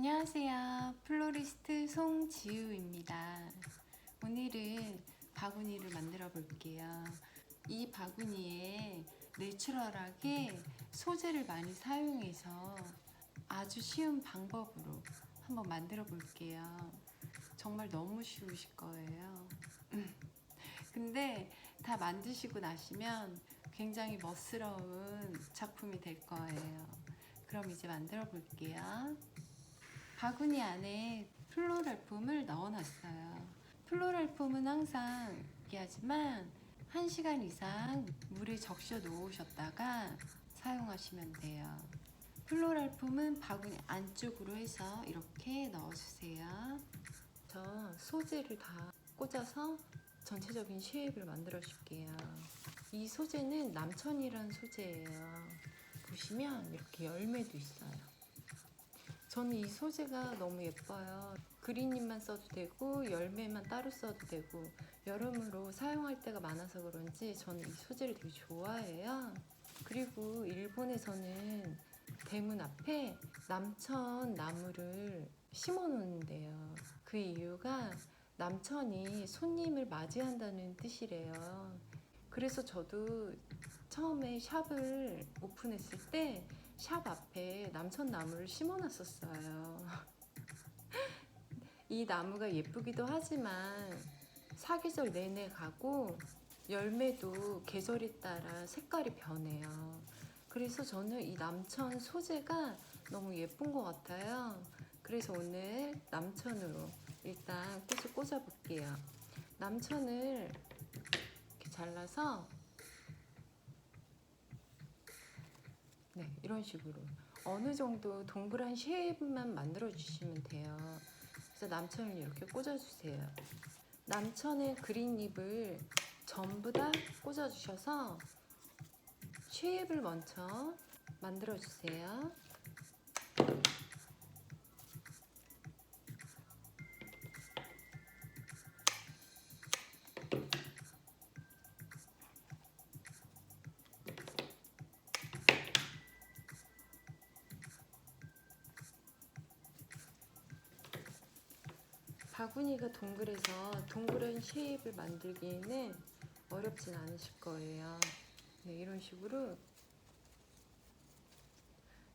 안녕하세요. 플로리스트 송지우입니다. 오늘은 바구니를 만들어 볼게요. 이 바구니에 내추럴하게 소재를 많이 사용해서 아주 쉬운 방법으로 한번 만들어 볼게요. 정말 너무 쉬우실 거예요. 근데 다 만드시고 나시면 굉장히 멋스러운 작품이 될 거예요. 그럼 이제 만들어 볼게요. 바구니 안에 플로랄폼을 넣어놨어요. 플로랄폼은 항상 얘기하지만 1시간 이상 물에 적셔 놓으셨다가 사용하시면 돼요. 플로랄폼은 바구니 안쪽으로 해서 이렇게 넣어주세요. 저 소재를 다 꽂아서 전체적인 쉐입을 만들어 줄게요. 이 소재는 남천이라는 소재예요. 보시면 이렇게 열매도 있어요. 저는 이 소재가 너무 예뻐요. 그린잎만 써도 되고 열매만 따로 써도 되고 여러모로 사용할 때가 많아서 그런지 저는 이 소재를 되게 좋아해요. 그리고 일본에서는 대문 앞에 남천 나무를 심어 놓는데요. 그 이유가 남천이 손님을 맞이한다는 뜻이래요. 그래서 저도 처음에 샵을 오픈했을 때 샵 앞에 남천나무를 심어놨었어요. 이 나무가 예쁘기도 하지만 사계절 내내 가고 열매도 계절에 따라 색깔이 변해요. 그래서 저는 이 남천 소재가 너무 예쁜 것 같아요. 그래서 오늘 남천으로 일단 꽃을 꽂아 볼게요. 남천을 이렇게 잘라서 네, 이런 식으로 어느 정도 동그란 쉐입만 만들어 주시면 돼요. 그래서 남천을 이렇게 꽂아 주세요. 남천의 그린잎을 전부 다 꽂아 주셔서 쉐입을 먼저 만들어 주세요. 바구니가 동그래서 동그란 쉐입을 만들기에는 어렵진 않으실 거예요. 네, 이런 식으로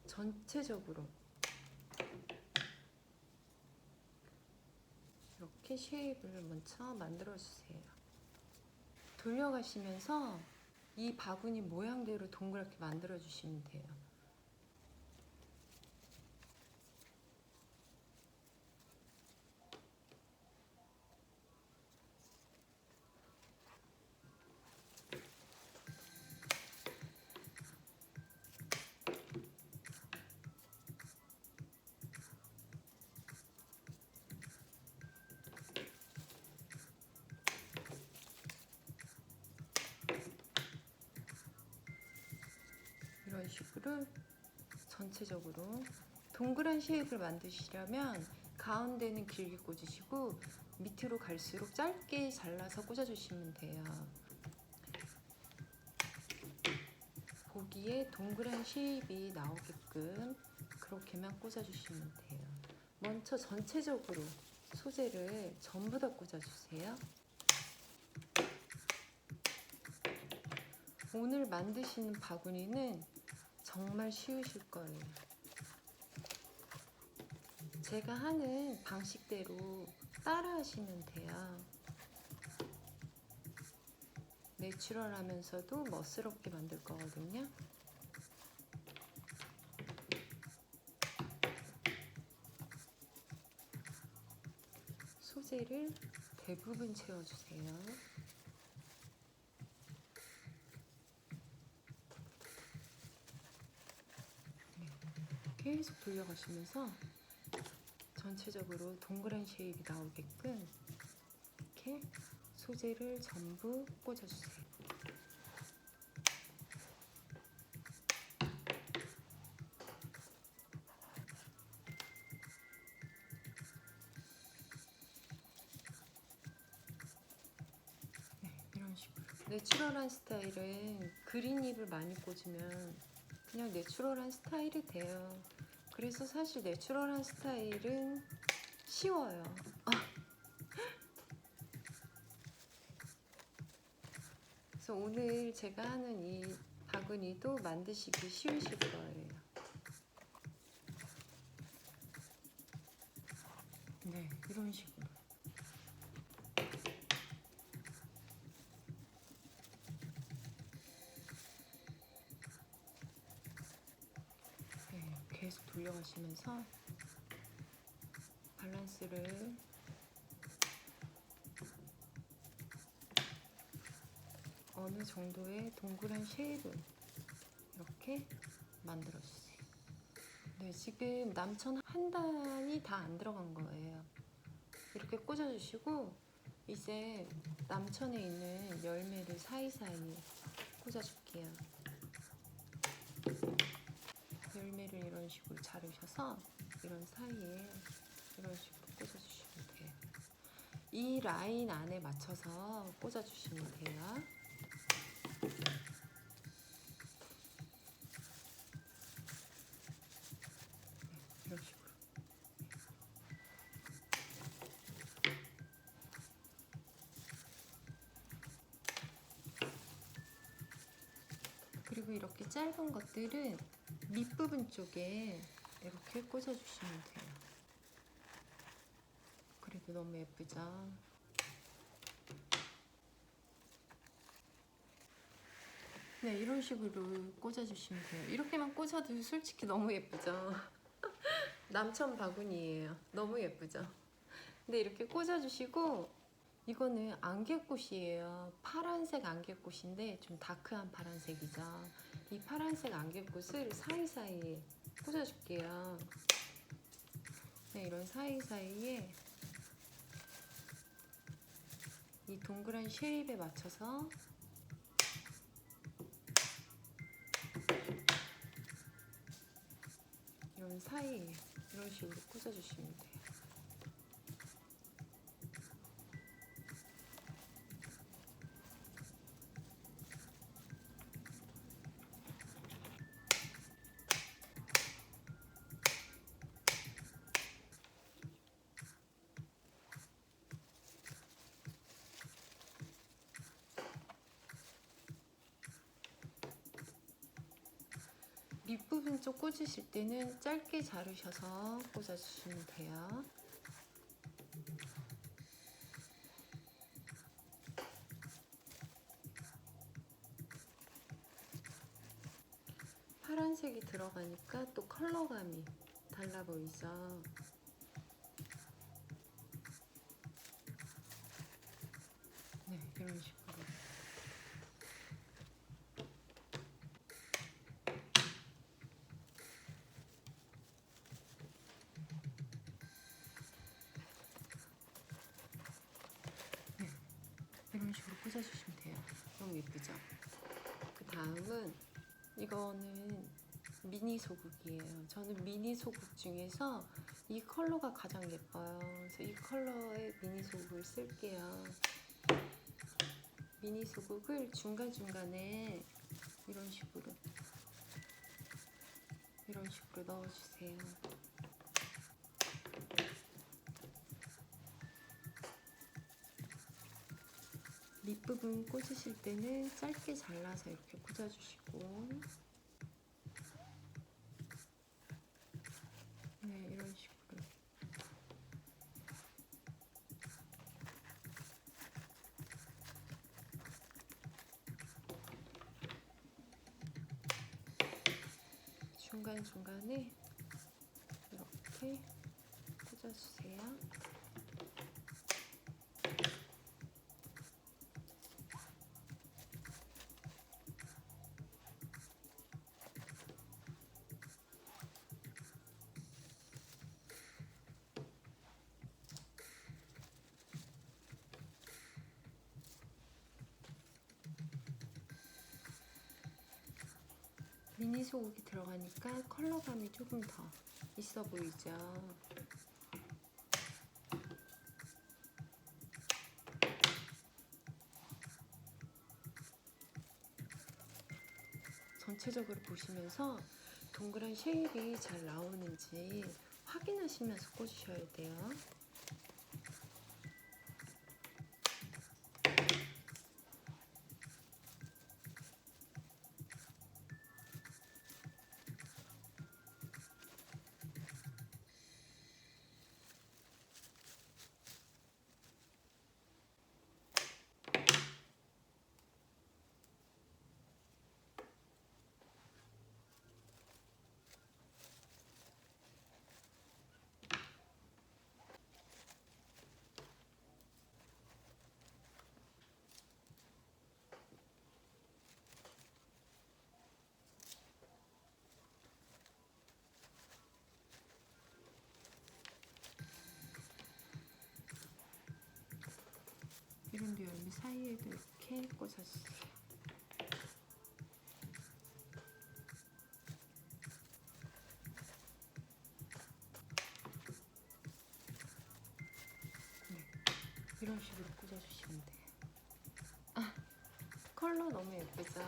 전체적으로 이렇게 쉐입을 먼저 만들어 주세요. 돌려가시면서 이 바구니 모양대로 동그랗게 만들어 주시면 돼요. 이런 식으로 전체적으로 동그란 쉐입을 만드시려면 가운데는 길게 꽂으시고 밑으로 갈수록 짧게 잘라서 꽂아주시면 돼요. 보기에 동그란 쉐입이 나오게끔 그렇게만 꽂아주시면 돼요. 먼저 전체적으로 소재를 전부 다 꽂아주세요. 오늘 만드시는 바구니는 정말 쉬우실 거예요. 제가 하는 방식대로 따라 하시면 돼요. 내추럴하면서도 멋스럽게 만들 거거든요. 소재를 대부분 채워주세요. 계속 돌려가시면서 전체적으로 동그란 쉐입이 나오게끔 이렇게 소재를 전부 꽂아주세요. 네, 이런 식으로. 내추럴한 스타일은 그린잎을 많이 꽂으면 그냥 내추럴한 스타일이 돼요. 그래서 사실 내추럴한 스타일은 쉬워요. 그래서 오늘 제가 하는 이 바구니도 만드시기 쉬우실 거예요. 네, 이런 식으로. 네, 계속 돌려가시면서 밸런스를 어느 정도의 동그란 쉐입을 이렇게 만들어주세요. 네, 지금 남천 한 단이 다 안 들어간 거예요. 이렇게 꽂아주시고 이제 남천에 있는 열매를 사이사이에 꽂아줄게요. 열매를 이런 식으로 자르셔서 이런 사이에 이런 식으로 꽂아주시면 돼요. 이 라인 안에 맞춰서 꽂아주시면 돼요. 이런 식으로. 그리고 이렇게 짧은 것들은 밑부분 쪽에 이렇게 꽂아주시면 돼요. 그래도 너무 예쁘죠? 네, 이런 식으로 꽂아주시면 돼요. 이렇게만 꽂아도 솔직히 너무 예쁘죠? 남천 바구니예요. 너무 예쁘죠? 근데 이렇게 꽂아주시고 이거는 안개꽃이에요. 파란색 안개꽃인데 좀 다크한 파란색이죠. 이 파란색 안개꽃을 사이사이에 꽂아줄게요. 네, 이런 사이사이에 이 동그란 쉐입에 맞춰서 이런 사이에 이런 식으로 꽂아주시면 돼요. 밑부분 쪽 꽂으실 때는 짧게 자르셔서 꽂아주시면 돼요. 파란색이 들어가니까 또 컬러감이 달라 보이죠? 네, 이런 식으로. 이런 식으로 꽂아주시면 돼요. 너무 예쁘죠? 그 다음은 이거는 미니 소국이에요. 저는 미니 소국 중에서 이 컬러가 가장 예뻐요. 그래서 이 컬러의 미니 소국을 쓸게요. 미니 소국을 중간중간에 이런 식으로 넣어주세요. 밑부분 꽂으실 때는 짧게 잘라서 이렇게 꽂아주시고, 네, 이런 식으로. 중간중간에 이렇게 꽂아주세요. 미니 소국이 들어가니까 컬러감이 조금 더 있어 보이죠? 전체적으로 보시면서 동그란 쉐입이 잘 나오는지 확인하시면서 꽂으셔야 돼요. 이런데 열매 사이에도 이렇게 꽂아주세요. 네, 이런 식으로 꽂아주시면 돼요. 아, 컬러 너무 예쁘죠?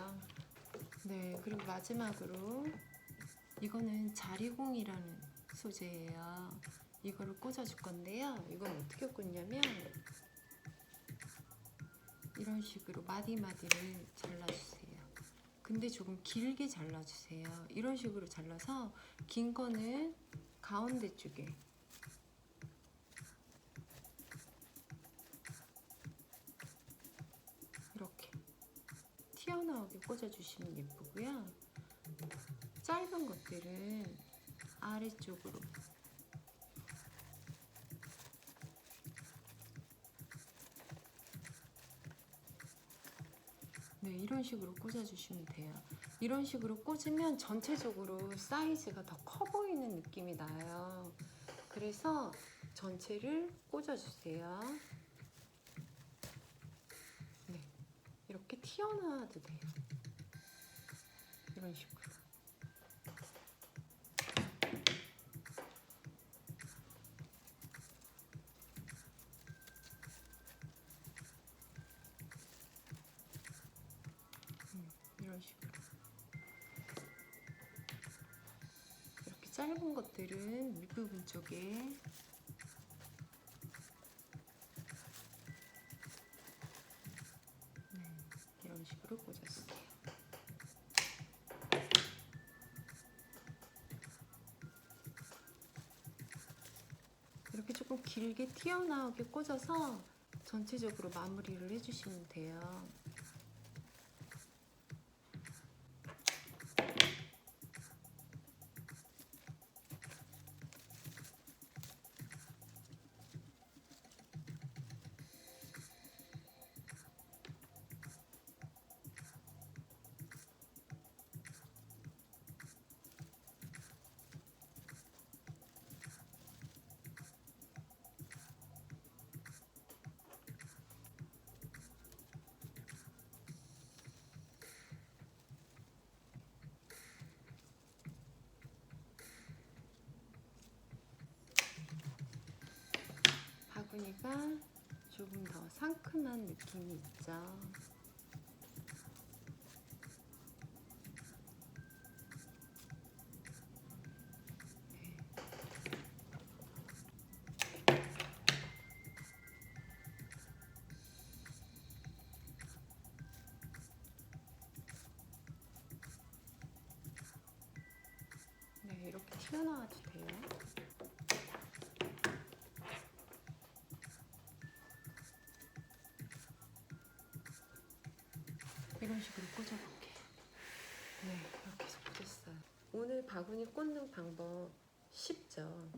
네, 그리고 마지막으로 이거는 자리공이라는 소재예요. 이거를 꽂아줄 건데요. 이건 어떻게 꽂냐면 이런 식으로 마디마디를 잘라주세요. 근데 조금 길게 잘라주세요. 이런 식으로 잘라서 긴 거는 가운데 쪽에 이렇게 튀어나오게 꽂아주시면 예쁘고요. 짧은 것들은 아래쪽으로 네, 이런 식으로 꽂아주시면 돼요. 이런 식으로 꽂으면 전체적으로 사이즈가 더 커 보이는 느낌이 나요. 그래서 전체를 꽂아주세요. 네, 이렇게 튀어나와도 돼요. 이런 식으로. 이런 식으로. 이렇게 짧은 것들은 밑부분 쪽에 이런 식으로 꽂아주세요. 이렇게 조금 길게 튀어나오게 꽂아서 전체적으로 마무리를 해주시면 돼요. 바구니가 조금 더 상큼한 느낌이 있죠. 네, 이렇게 튀어나와도 돼요. 이런 식으로 꽂아볼게요. 네, 이렇게 해서 꽂았어요. 오늘 바구니 꽂는 방법 쉽죠?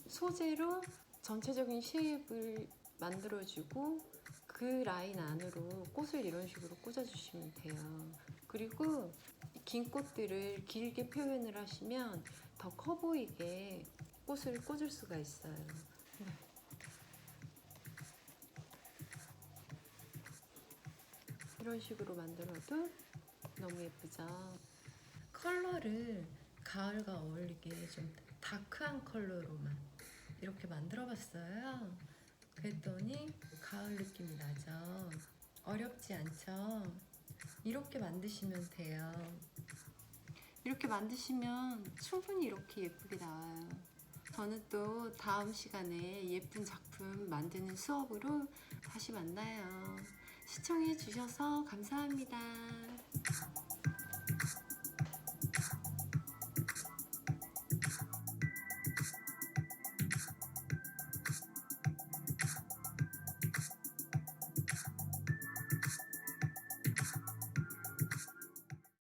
소재로 전체적인 쉐입을 만들어주고 그 라인 안으로 꽃을 이런 식으로 꽂아주시면 돼요. 그리고 긴 꽃들을 길게 표현을 하시면 더 커 보이게 꽃을 꽂을 수가 있어요. 네. 이런 식으로 만들어도 너무 예쁘죠? 컬러를 가을과 어울리게 좀 다크한 컬러로만 이렇게 만들어 봤어요. 그랬더니 가을 느낌이 나죠? 어렵지 않죠? 이렇게 만드시면 돼요. 이렇게 만드시면 충분히 이렇게 예쁘게 나와요. 저는 또 다음 시간에 예쁜 작품 만드는 수업으로 다시 만나요. 시청해 주셔서 감사합니다.